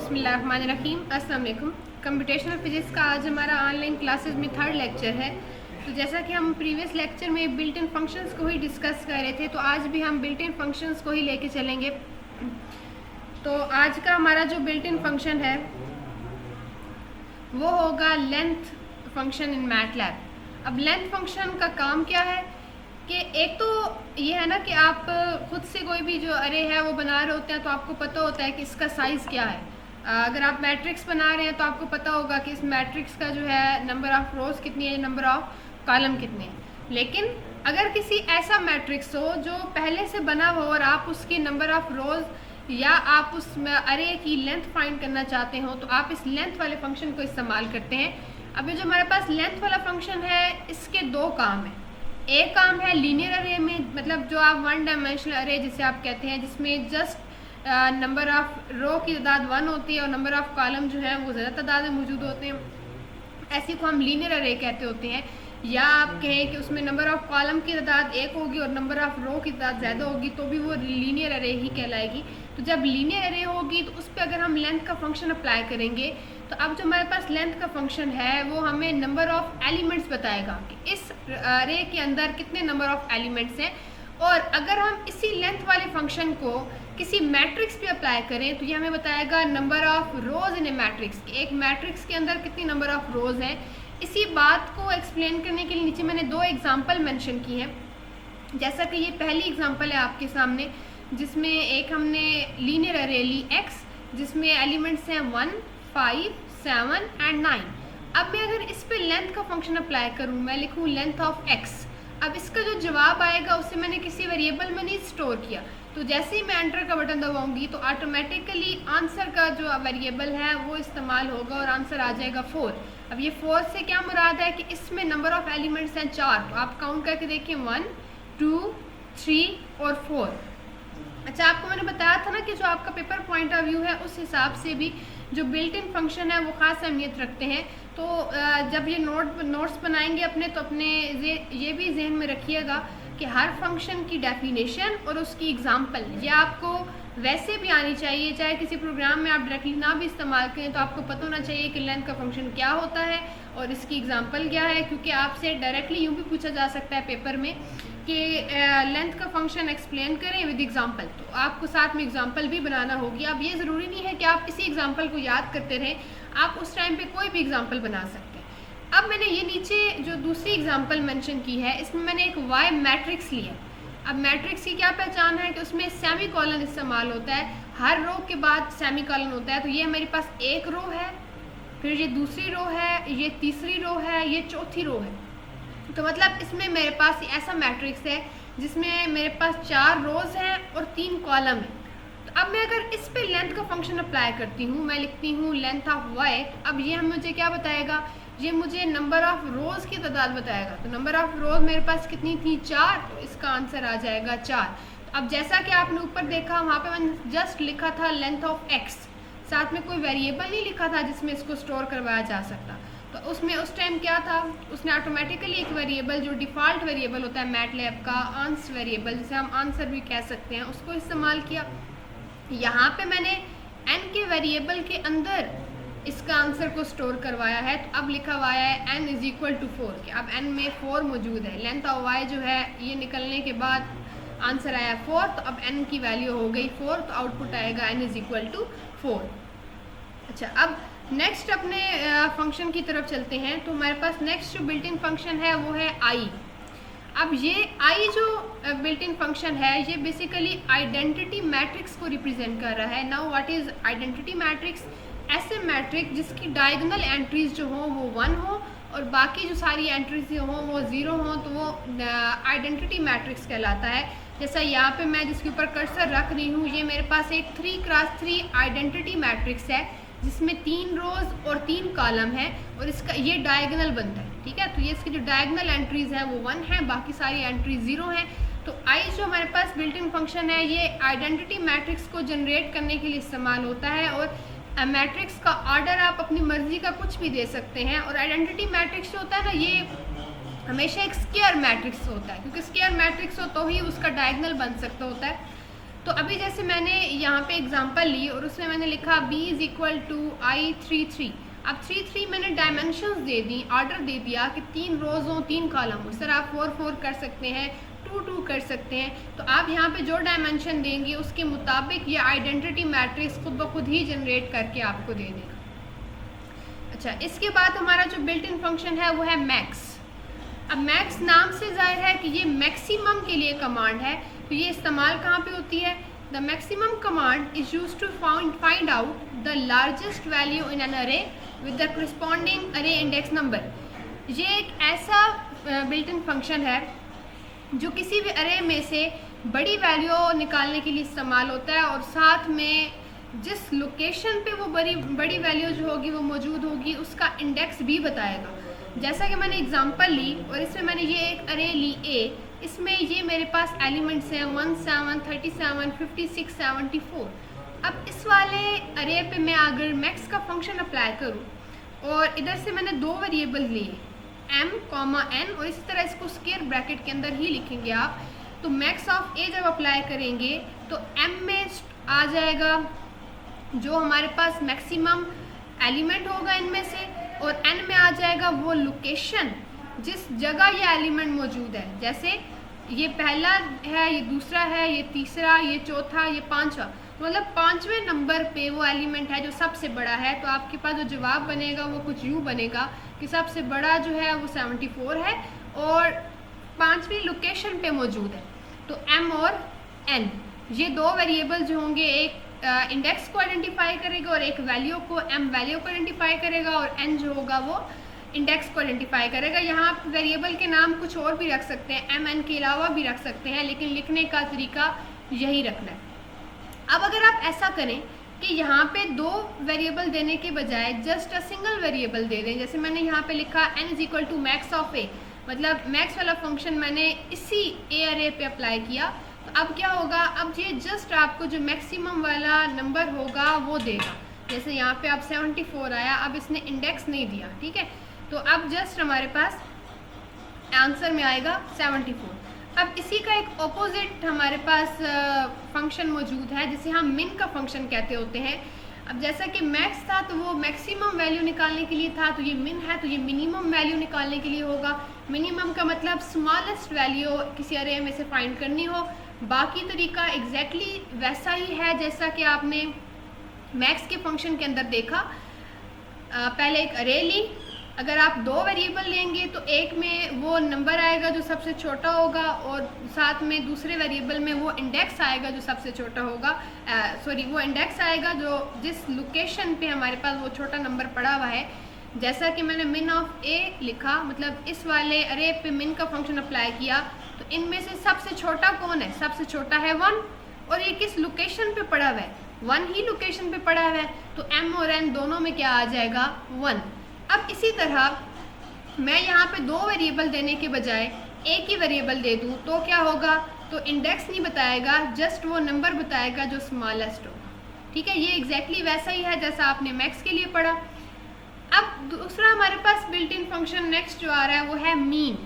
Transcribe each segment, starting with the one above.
बिस्मिल्लाहिर्रहमानिर्रहीम। अस्सलाम वालेकुम। कंप्यूटेशनल फिजिक्स का आज हमारा ऑनलाइन क्लासेस में थर्ड लेक्चर है। तो जैसा कि हम प्रीवियस लेक्चर में बिल्ट इन फंक्शंस को ही डिस्कस कर रहे थे, तो आज भी हम बिल्ट इन फंक्शंस को ही लेके चलेंगे। तो आज का हमारा जो बिल्ट इन फंक्शन है वो होगा लेंथ फंक्शन इन मैटलैब। अब लेंथ फंक्शन का काम क्या है कि एक तो ये है ना कि आप खुद से कोई भी जो अरे है वो बना रहे होते हैं, तो आपको पता होता है कि इसका साइज़ क्या है। अगर आप मैट्रिक्स बना रहे हैं तो आपको पता होगा कि इस मैट्रिक्स का जो है नंबर ऑफ़ रोज़ कितनी है, नंबर ऑफ़ कॉलम कितने हैं। लेकिन अगर किसी ऐसा मैट्रिक्स हो जो पहले से बना हो और आप उसकी नंबर ऑफ़ रोज़ या आप उस अरे की लेंथ फाइंड करना चाहते हो, तो आप इस लेंथ वाले फंक्शन को इस्तेमाल करते हैं। अभी जो हमारे पास लेंथ वाला फंक्शन है, इसके दो काम हैं। एक काम है लीनियर अरे में, मतलब जो आप वन डायमेंशनल अरे जिसे आप कहते हैं, जिसमें जस्ट नंबर ऑफ़ रो की तादाद 1 होती है और नंबर ऑफ़ कॉलम जो है वो ज़्यादा तादाद में मौजूद होते हैं। ऐसी को हम लीनियर अरे कहते होते हैं। या आप कहें कि उसमें नंबर ऑफ़ कॉलम की तादाद 1 होगी और नंबर ऑफ़ रो की तादाद ज़्यादा होगी, तो भी वो लीनियर अरे ही कहलाएगी। तो जब लीनियर अरे होगी तो उस पर अगर हम लेंथ का फंक्शन अप्लाई करेंगे, तो अब जो हमारे पास लेंथ का फंक्शन है वो हमें नंबर ऑफ़ एलिमेंट्स बताएगा कि इस अरे के अंदर कितने नंबर ऑफ़ एलिमेंट्स हैं। और अगर हम इसी लेंथ वाले फंक्शन को किसी मैट्रिक्स पे अप्लाई करें तो ये हमें बताएगा number of rows in a matrix, कि एक मैट्रिक्स के अंदर कितनी नंबर ऑफ़ रोज़ हैं। इसी बात को एक्सप्लेन करने के लिए नीचे मैंने 2 एग्जाम्पल मेंशन की हैं। जैसा कि ये पहली एग्जाम्पल है आपके सामने, जिसमें एक हमने लीनियर अरे ली x, जिसमें एलिमेंट्स हैं 1, 5, 7 एंड 9। अब मैं अगर इस पे लेंथ का फंक्शन अप्लाई करूँ, मैं लिखूँ लेंथ ऑफ x। अब इसका जो जवाब आएगा उसे मैंने किसी वेरिएबल में नहीं स्टोर किया, तो जैसे ही मैं एंटर का बटन दबाऊंगी तो ऑटोमेटिकली आंसर का जो वेरिएबल है वो इस्तेमाल होगा और आंसर आ जाएगा 4। अब ये 4 से क्या मुराद है कि इसमें नंबर ऑफ़ एलिमेंट्स हैं 4, तो आप काउंट करके देखिए 1, 2, 3 और 4। अच्छा, आपको मैंने बताया था ना कि जो आपका पेपर पॉइंट ऑफ व्यू है उस हिसाब से भी जो बिल्ट इन फंक्शन है वो ख़ास अहमियत रखते हैं। तो जब ये नोट्स बनाएंगे अपने, तो अपने ये भी जहन में रखिएगा कि हर फंक्शन की डेफिनेशन और उसकी एग्जांपल ये आपको वैसे भी आनी चाहिए। चाहे किसी प्रोग्राम में आप डायरेक्टली ना भी इस्तेमाल करें, तो आपको पता होना चाहिए कि लेंथ का फंक्शन क्या होता है और इसकी एग्जांपल क्या है, क्योंकि आपसे डायरेक्टली यूँ भी पूछा जा सकता है पेपर में कि लेंथ का फंक्शन एक्सप्लेन करें विद एग्जांपल, तो आपको साथ में एग्जांपल भी बनाना होगी। अब ये ज़रूरी नहीं है कि आप इसी एग्जांपल को याद करते रहें, आप उस टाइम पे कोई भी एग्जांपल बना सकते हैं। अब मैंने ये नीचे जो दूसरी एग्जांपल मेंशन की है, इसमें मैंने एक वाई मैट्रिक्स लिया। अब मैट्रिक्स की क्या पहचान है कि उसमें सेमी कॉलन इस्तेमाल होता है, हर रो के बाद सेमी कॉलन होता है। तो ये मेरे पास एक रो है, फिर ये दूसरी रो है, ये तीसरी रो है, ये चौथी रो है। तो मतलब इसमें मेरे पास ऐसा मैट्रिक्स है जिसमें मेरे पास 4 रोज़ हैं और 3 कॉलम हैं। तो अब मैं अगर इस पे लेंथ का फंक्शन अप्लाई करती हूँ, मैं लिखती हूँ लेंथ ऑफ वाई। अब ये मुझे क्या बताएगा, ये मुझे नंबर ऑफ़ रोज़ की तादाद बताएगा। तो नंबर ऑफ़ रोज़ मेरे पास कितनी थी, 4, तो इसका आंसर आ जाएगा 4। तो अब जैसा कि आपने ऊपर देखा, वहाँ पे मैंने जस्ट लिखा था लेंथ ऑफ x, साथ में कोई वेरिएबल नहीं लिखा था जिसमें इसको स्टोर करवाया जा सकता। तो उसमें उस टाइम क्या था, उसने ऑटोमेटिकली एक वेरिएबल जो डिफ़ॉल्ट वेरिएबल होता है मैटलैब का, आंसर वेरिएबल जिसे हम आंसर भी कह सकते हैं, उसको इस्तेमाल किया। यहाँ पे मैंने n के वेरिएबल के अंदर इसका आंसर को स्टोर करवाया है। तो अब लिखा हुआ है n = 4, कि अब n में 4 मौजूद है। लेंथ ऑफ y जो है ये निकलने के बाद आंसर आया 4, तो अब n की वैल्यू हो गई 4, तो आउटपुट आएगा n = 4। अच्छा, अब नेक्स्ट अपने फंक्शन की तरफ चलते हैं। तो हमारे पास नेक्स्ट जो बिल्ट इन फंक्शन है वो है i। अब ये i जो बिल्ट इन फंक्शन है ये बेसिकली आइडेंटिटी मैट्रिक्स को रिप्रेजेंट कर रहा है। Now what is identity matrix? ऐसे मैट्रिक्स जिसकी डायगोनल एंट्रीज जो हों वो 1 हो और बाकी जो सारी एंट्रीज हों वो 0 हों, तो वो आइडेंटिटी मैट्रिक्स कहलाता है। जैसा यहाँ पे मैं जिसके ऊपर कर्सर रख रही हूँ, ये मेरे पास एक 3x3 आइडेंटिटी मैट्रिक्स है जिसमें 3 रोज़ और 3 कॉलम है और इसका ये डायगोनल बनता है। ठीक है, तो ये इसकी जो डायगोनल एंट्रीज हैं वो 1 हैं, बाकी सारी एंट्रीज 0 हैं। तो i जो हमारे पास बिल्ट इन फंक्शन है ये आइडेंटिटी मैट्रिक्स को जनरेट करने के लिए इस्तेमाल होता है। और मैट्रिक्स का ऑर्डर आप अपनी मर्जी का कुछ भी दे सकते हैं। और आइडेंटिटी मैट्रिक्स जो होता है ना, ये हमेशा एक स्क्वायर मैट्रिक्स होता है, क्योंकि स्क्वायर मैट्रिक्स हो तो ही उसका डायगोनल बन सकता होता है। तो अभी जैसे मैंने यहाँ पे एग्जांपल ली और उसमें मैंने लिखा b इज इक्वल टू आई 3 अब 3 मैंने डायमेंशंस दे दी, ऑर्डर दे दिया कि 3 रोज हो 3 कॉलम हो। सर आप 4 कर सकते हैं, 2 कर सकते हैं। तो आप यहाँ पे जो डायमेंशन देंगे उसके मुताबिक ये आइडेंटिटी मैट्रिक्स खुद ब खुद ही जनरेट करके आपको दे देगा। अच्छा, इसके बाद हमारा जो बिल्ट इन फंक्शन है वो है मैक्स। अब मैक्स नाम से जाहिर है कि ये मैक्सिमम के लिए कमांड है। तो ये इस्तेमाल कहाँ पे होती है? The maximum command is use to find out the largest value in an array with the corresponding array index number. ये एक ऐसा बिल्ट इन फंक्शन है जो किसी भी अरे में से बड़ी वैल्यू निकालने के लिए इस्तेमाल होता है और साथ में जिस लोकेशन पे वो बड़ी वैल्यू जो होगी वो मौजूद होगी उसका इंडेक्स भी बताएगा। जैसा कि मैंने एग्जांपल ली और इसमें मैंने ये एक अरे ली ए, इसमें ये मेरे पास एलिमेंट्स हैं 17, 37, 56, 74। अब इस वाले अरे पे मैं अगर मैक्स का फंक्शन अप्लाई करूँ और इधर से मैंने 2 वेरिएबल लिए m, n और इसी तरह इसको स्क्वायर ब्रैकेट के अंदर ही लिखेंगे आप। तो मैक्स ऑफ ए जब अप्लाई करेंगे तो m में आ जाएगा जो हमारे पास मैक्सिमम एलिमेंट होगा इनमें से, और n में आ जाएगा वो लोकेशन जिस जगह ये एलिमेंट मौजूद है। जैसे ये पहला है, ये दूसरा है, ये तीसरा, ये चौथा, ये पांचवा, मतलब 5वें नंबर पे वो एलिमेंट है जो सबसे बड़ा है। तो आपके पास जो जवाब बनेगा वो कुछ यूँ बनेगा कि सबसे बड़ा जो है वो 74 है और 5वीं लोकेशन पे मौजूद है। तो m और n ये 2 वेरिएबल जो होंगे, एक इंडेक्स को आइडेंटिफाई करेगा और एक वैल्यू को, m वैल्यू को आइडेंटिफाई करेगा और n जो होगा वो इंडेक्स को आइडेंटिफाई करेगा। यहाँ आप वेरिएबल के नाम कुछ और भी रख सकते हैं, m n के अलावा भी रख सकते हैं, लेकिन लिखने का तरीका यही रखना है। अब अगर आप ऐसा करें कि यहाँ पे 2 वेरिएबल देने के बजाय जस्ट अ सिंगल वेरिएबल दे दें, जैसे मैंने यहाँ पे लिखा n is equal to max of A, मतलब मैक्स वाला फंक्शन मैंने इसी ए अरे पे अप्लाई किया। तो अब क्या होगा, अब ये जस्ट आपको जो मैक्सिमम वाला नंबर होगा वो देगा। जैसे यहाँ पे अब 74 आया, अब इसने इंडेक्स नहीं दिया, ठीक है। तो अब जस्ट हमारे पास आंसर में आएगा 74। अब इसी का एक ऑपोजिट हमारे पास फंक्शन मौजूद है जिसे हम मिन का फंक्शन कहते होते हैं। अब जैसा कि मैक्स था तो वो मैक्सिमम वैल्यू निकालने के लिए था, तो ये मिन है तो ये मिनिमम वैल्यू निकालने के लिए होगा। मिनिमम का मतलब स्मॉलेस्ट वैल्यू किसी अरे में से फाइंड करनी हो। बाकी तरीका एग्जैक्टली वैसा ही है जैसा कि आपने मैक्स के फंक्शन के अंदर देखा। पहले एक अरे ली, अगर आप 2 वेरिएबल लेंगे तो एक में वो नंबर आएगा जो सबसे छोटा होगा और साथ में दूसरे वेरिएबल में वो इंडेक्स आएगा जो सबसे छोटा होगा, वो इंडेक्स आएगा जो जिस लोकेशन पे हमारे पास वो छोटा नंबर पड़ा हुआ है। जैसा कि मैंने मिन ऑफ ए लिखा, मतलब इस वाले अरे पे मिन का फंक्शन अप्लाई किया, तो इनमें से सबसे छोटा कौन है? सबसे छोटा है 1, और ये किस लोकेशन पे पड़ा हुआ है? 1 ही लोकेशन पे पड़ा हुआ है, तो m और n दोनों में क्या आ जाएगा? 1। अब इसी तरह मैं यहाँ पे 2 वेरिएबल देने के बजाय एक ही वेरिएबल दे दूँ तो क्या होगा? तो इंडेक्स नहीं बताएगा, जस्ट वो नंबर बताएगा जो स्मॉलेस्ट होगा, ठीक है। ये एग्जैक्टली वैसा ही है जैसा आपने मैक्स के लिए पढ़ा। अब दूसरा हमारे पास बिल्ट इन फंक्शन नेक्स्ट जो आ रहा है वो है मीन।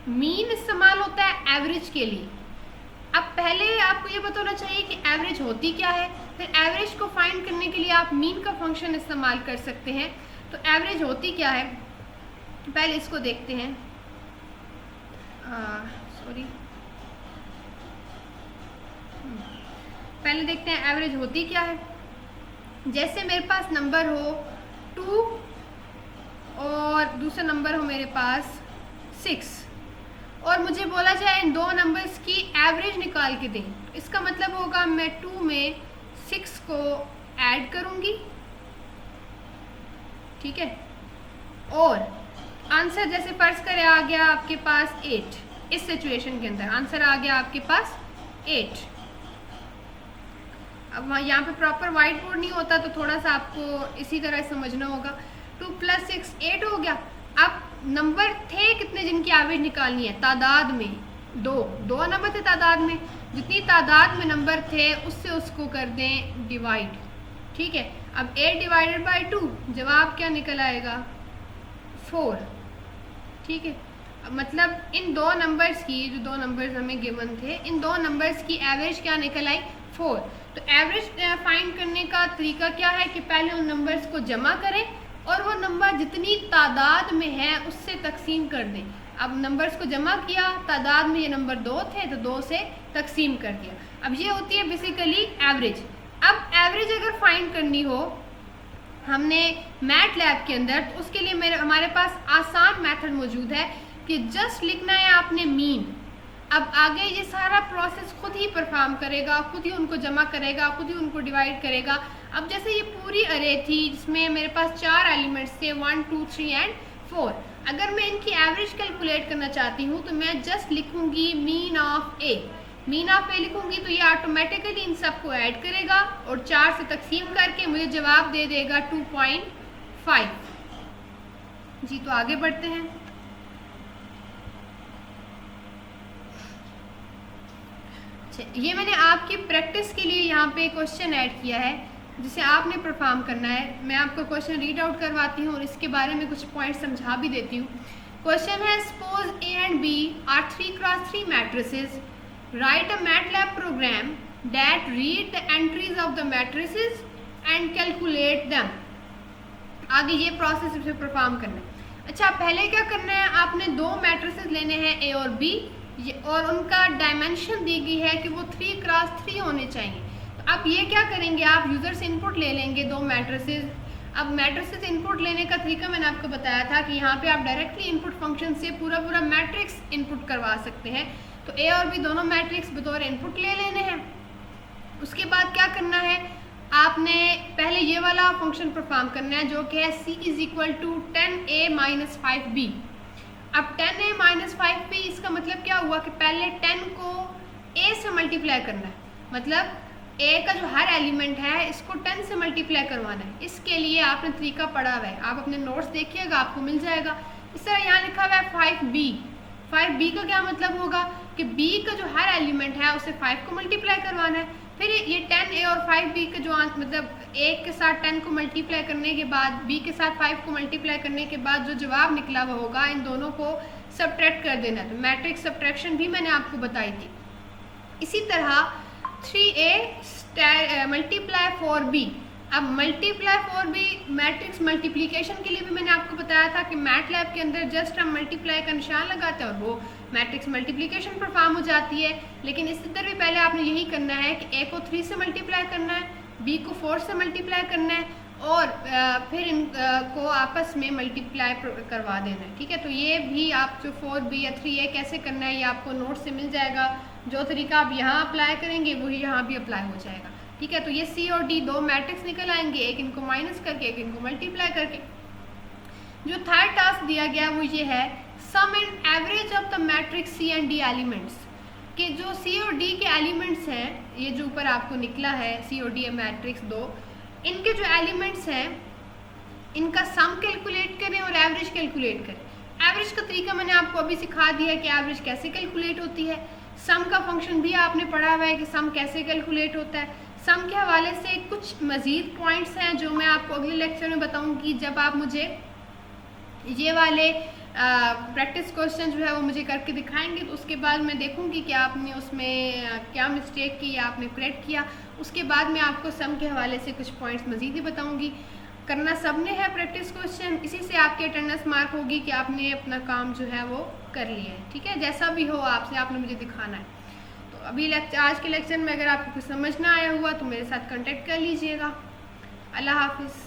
मीन इस्तेमाल होता है एवरेज के लिए। अब पहले आपको ये बताना चाहिए कि एवरेज होती क्या है, फिर एवरेज को फाइंड करने के लिए आप मीन का फंक्शन इस्तेमाल कर सकते हैं। तो एवरेज होती क्या है, पहले इसको देखते हैं। पहले देखते हैं एवरेज होती क्या है। जैसे मेरे पास नंबर हो 2 और दूसरा नंबर हो मेरे पास 6 और मुझे बोला जाए इन 2 नंबर्स की एवरेज निकाल के दें, इसका मतलब होगा मैं 2 में 6 को ऐड करूंगी, ठीक है, और आंसर जैसे फर्ज करें आ गया आपके पास 8। इस सिचुएशन के अंदर आंसर आ गया आपके पास 8। अब वहाँ यहाँ पे प्रॉपर वाइट बोर्ड नहीं होता तो थोड़ा सा आपको इसी तरह समझना होगा। 2 + 6 8 हो गया। अब नंबर थे कितने जिनकी एवरेज निकालनी है? तादाद में 2 नंबर थे तादाद में, जितनी तादाद में नंबर थे उससे उसको कर दें डिवाइड, ठीक है। अब 8 ÷ 2 जवाब क्या निकल आएगा? 4, ठीक है। मतलब इन दो नंबर्स की, जो दो नंबर्स हमें गिवन थे, इन दो नंबर्स की एवरेज क्या निकल आई 4। तो एवरेज फाइंड करने का तरीका क्या है कि पहले उन नंबर्स को जमा करें और वो नंबर जितनी तादाद में है उससे तकसीम कर दें। अब नंबर्स को जमा किया, तादाद में ये नंबर 2 थे तो 2 से तकसीम कर दिया। अब ये होती है बेसिकली एवरेज। अब एवरेज अगर फाइंड करनी हो हमने मैट लैब के अंदर, तो उसके लिए हमारे पास आसान मेथड मौजूद है कि जस्ट लिखना है आपने मीन। अब आगे ये सारा प्रोसेस खुद ही परफॉर्म करेगा, खुद ही उनको जमा करेगा, खुद ही उनको डिवाइड करेगा। अब जैसे ये पूरी अरे थी जिसमें मेरे पास 4 एलिमेंट्स थे 1 2 3 एंड 4। अगर मैं इनकी एवरेज कैलकुलेट करना चाहती हूँ तो मैं जस्ट लिखूंगी mean of A. Mean of A लिखूंगी तो ये ऑटोमेटिकली इन सबको ऐड करेगा और 4 से तकसीम करके मुझे जवाब दे देगा 2.5। जी तो आगे बढ़ते हैं। ये मैंने आपकी प्रैक्टिस के लिए यहाँ पे क्वेश्चन ऐड किया है जिसे आपने परफॉर्म करना है। मैं आपको क्वेश्चन रीड आउट करवाती हूँ और इसके बारे में कुछ पॉइंट समझा भी देती हूँ। क्वेश्चन है suppose A and B are 3x3 matrices, write a MATLAB program that read the entries of the matrices and calculate them. आगे ये प्रोसेस इसे परफॉर्म करना है। अच्छा, पहले क्या करना है, आपने दो मैट्रिसेस लेने हैं ए और बी और उनका डायमेंशन दी गई है कि वो 3x3 होने चाहिए। तो अब ये क्या करेंगे, आप यूज़र से इनपुट ले लेंगे दो मैट्रिसेस। अब मैट्रिसेस इनपुट लेने का तरीका मैंने आपको बताया था कि यहाँ पे आप डायरेक्टली इनपुट फंक्शन से पूरा मैट्रिक्स इनपुट करवा सकते हैं। तो ए और बी दोनों मैट्रिक्स बतौर इनपुट ले लेने हैं। उसके बाद क्या करना है, आपने पहले ये वाला फंक्शन परफॉर्म करना है जो कि है c = 10a - 5b। अब 10a - 5b इसका मतलब क्या हुआ कि पहले 10 को a से मल्टीप्लाई करना है, मतलब a का जो हर एलिमेंट है इसको 10 से मल्टीप्लाई करवाना है। इसके लिए आपने तरीका पढ़ा हुआ है, आप अपने नोट्स देखिएगा आपको मिल जाएगा। इस तरह यहाँ लिखा हुआ है 5b। 5b का क्या मतलब होगा कि b का जो हर एलिमेंट है उसे 5 को मल्टीप्लाई करवाना है। फिर ये 10a और 5b का जो मतलब a के साथ 10 को मल्टीप्लाई करने के बाद b के साथ 5 को मल्टीप्लाई करने के बाद जो जवाब निकला हुआ होगा इन दोनों को सब्ट्रैक्ट कर देना है। तो मैट्रिक्स सब्ट्रैक्शन भी मैंने आपको बताई थी। इसी तरह 3a मल्टीप्लाई 4b। अब मल्टीप्लाई 4b मैट्रिक्स मल्टीप्लिकेशन के लिए भी मैंने आपको बताया था कि मैटलैब के अंदर जस्ट हम मल्टीप्लाई का निशान लगाते हैं और वो मैट्रिक्स मल्टीप्लिकेशन परफॉर्म हो जाती है। लेकिन इस तरह भी पहले आपने यही करना है कि a को 3 से मल्टीप्लाई करना है, b को 4 से मल्टीप्लाई करना है और फिर इनको आपस में मल्टीप्लाई करवा देना है। ठीक है, तो ये भी आप जो 4b या 3a कैसे करना है ये आपको नोट से मिल जाएगा। जो तरीका आप यहाँ अप्लाई करेंगे वही यहाँ भी अप्लाई हो जाएगा। ठीक है, तो ये c और d दो मैट्रिक्स निकल आएंगे, एक इनको माइनस करके एक इनको मल्टीप्लाई करके। जो थर्ड टास्क दिया गया वो ये है sum and average of the matrix c and d elements, कि जो c और d के एलिमेंट्स हैं, ये जो ऊपर आपको निकला है c और d मैट्रिक्स दो, इनके जो एलिमेंट्स हैं इनका सम कैलकुलेट करें और एवरेज कैलकुलेट करें। एवरेज का तरीका मैंने आपको अभी सिखा दिया है कि एवरेज कैसे कैलकुलेट होती है। सम का फंक्शन भी आपने पढ़ा हुआ है कि सम कैसे कैलकुलेट होता है। सम के हवाले से कुछ मज़ीद पॉइंट्स हैं जो मैं आपको अगले लेक्चर में बताऊंगी, जब आप मुझे ये वाले प्रैक्टिस क्वेश्चन जो है वो मुझे करके दिखाएंगे। तो उसके बाद मैं देखूंगी कि आपने उसमें क्या मिस्टेक की या आपने करेक्ट किया। उसके बाद मैं आपको सम के हवाले से कुछ पॉइंट्स मज़ीद ही बताऊंगी। करना सब ने है प्रैक्टिस क्वेश्चन, इसी से आपकी अटेंडेंस मार्क होगी कि आपने अपना काम जो है वो कर लिया है। ठीक है, जैसा भी हो आपने मुझे दिखाना है। तो अभी आज के लेक्चर में अगर आपको कुछ समझ ना आया हुआ तो मेरे साथ कांटेक्ट कर लीजिएगा। अल्लाह हाफिज़।